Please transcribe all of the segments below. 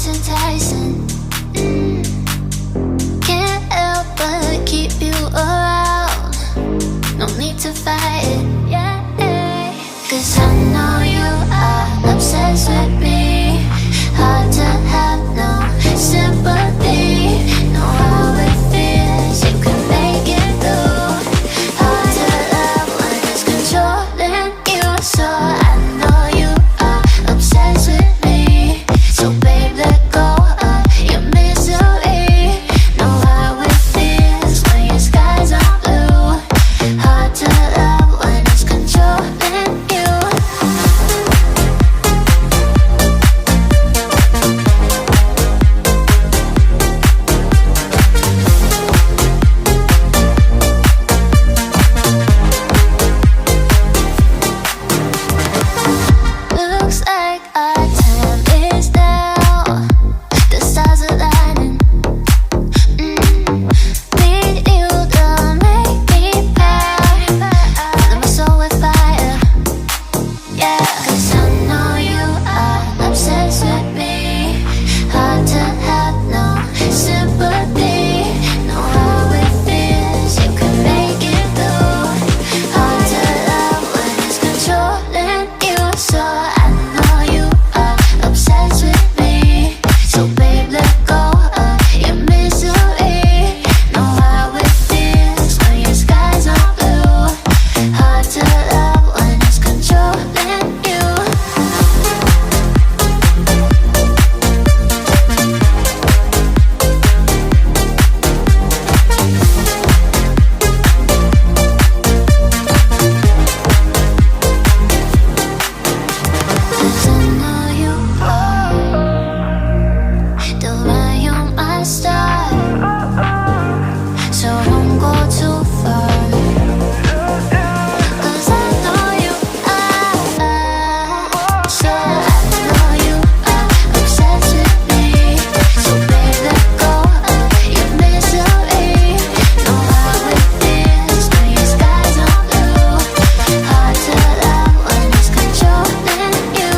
Enticing. Can't help but keep you around. No need to fight it, yeah. 'Cause I know you are obsessed with me. Hard to have no sympathy. Know how it feels, you can make it through. Hard to love when it's controlling you. So I know you are obsessed with me. So babe, let go of your misery. Know how it feels when your skies are blue. Hard to love when it's controlling you. Looks like our time is down. The stars are lighting. Need you to make me proud. Filling my soul with fire. Yeah, 'cause I know you are obsessed with me. Hard to have no sympathy. Know how it feels, you can make it through. Hard to love when it's controlling you. So I know you are obsessed with me. So babe, let go of your misery. Know how it feels when your skies are blue. Hard to love when it's controlling you. Cause I know you are the way you're my star. So don't go too far. Cause I know you are. So I know you are obsessed with me. So babe, let go of your misery. Know how it feels when your skies are blue. Hard to love when it's controlling you.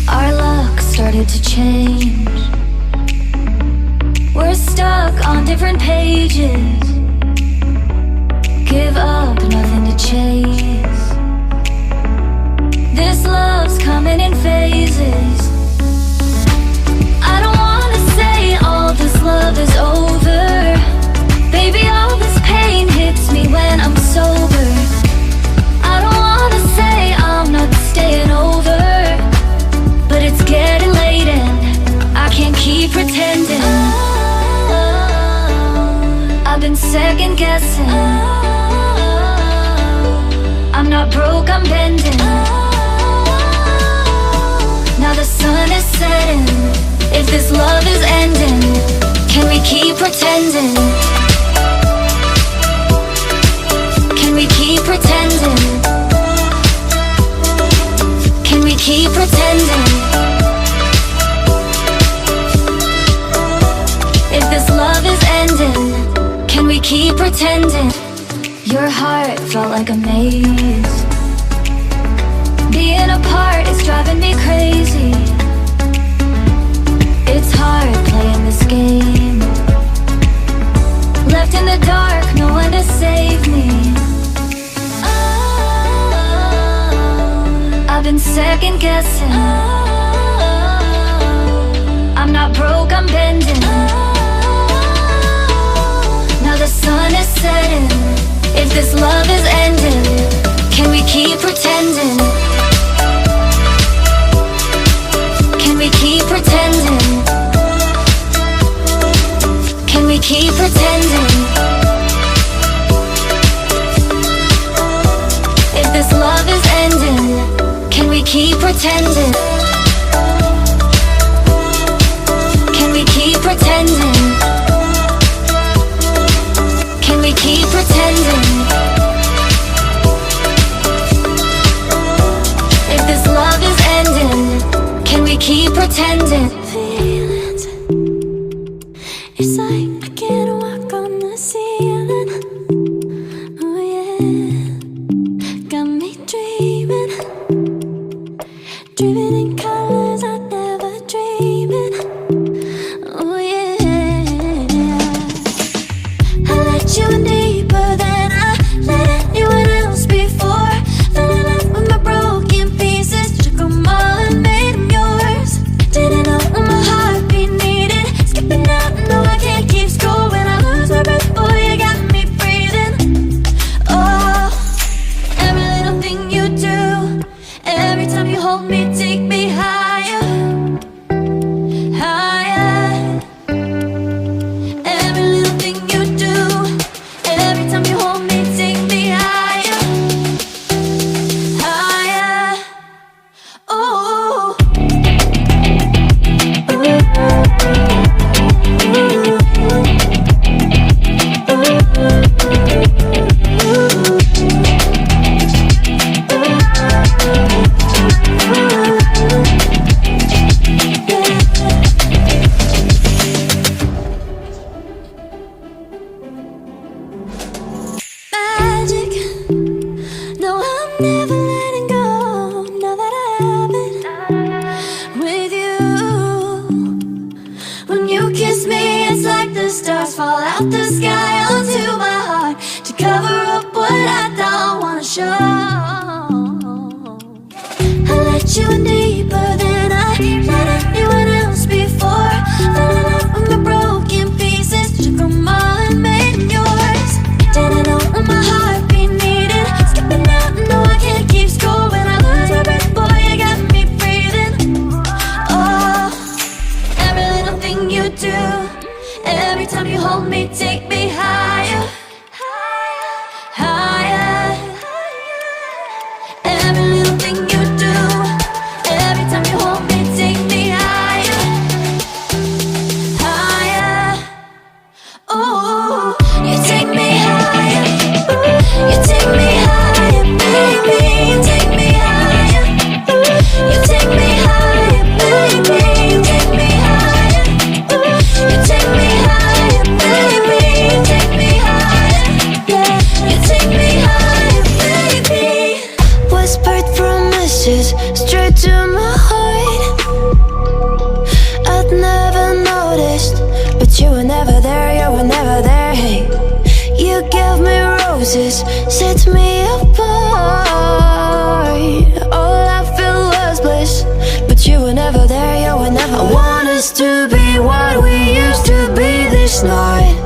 Our luck started to change. We're stuck on different pages. Give up, nothing to chase. This love's coming in phases. I don't wanna say all this love is over. Baby, all this pain hits me when I'm sober. I don't wanna say I'm not staying over, but it's getting late and I can't keep pretending. I've been second guessing. I'm not broke, I'm bending. Now the sun is setting. If this love is ending, can we keep pretending? Can we keep pretending? Can we keep pretending? If this love is ending, can we keep pretending? Your heart felt like a maze. Being apart is driving me crazy. It's hard playing this game. Left in the dark, no one to save me. I've been second guessing. I'm not broke, I'm bending. Now the sun is setting. If this love is ending, can we keep pretending? Can we keep pretending? Can we keep pretending? If this love is ending, can we keep pretending? in colors I never dreamed it. Oh yeah, I let you in deeper than I let anyone else before. Fell in love with my broken pieces, took them all and made them yours. Didn't know what my heartbeat needed, skipping out, no I can't keep score. When I lose my breath, boy, you got me breathing. Oh, every little thing you do, every time you hold me, take me higher, higher. Every little thing you do, every time you hold me, take me higher, higher. Oh, magic. No, I'm never letting go. Now that I have it with you. When you kiss me, it's like the stars fall out the sky onto my heart to cover up what I don't wanna show. I let you in deeper than I let anyone else before. Fell in love with my broken pieces, took them all and made them yours. Didn't know what my heartbeat needed, skipping out, no I can't keep score. When I lose my breath, boy, you got me breathing. Oh, every little thing you do, every time you hold me, take me higher, higher. Every little thing you do, every time you hold me, take me higher, higher. Oh, you take me higher, you take me higher, baby, you take me higher, you take me higher, baby, you take me higher, you take me higher, baby, you take me higher, yeah, you take me higher, baby. Whispered promises straight to my heart. I'd never noticed, but you were never there, you were never there. Hey, you gave me roses, set me apart. All I felt was bliss, but you were never there, you were never. I want us to be what we used to be this night.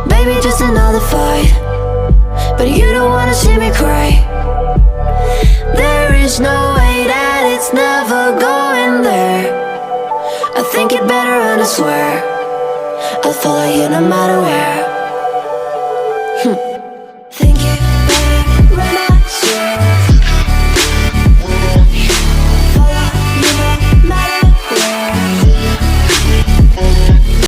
Baby, just another fight, but you don't wanna see me cry. There is no way that it's never going there. I think it better and I swear I'll follow you no matter where.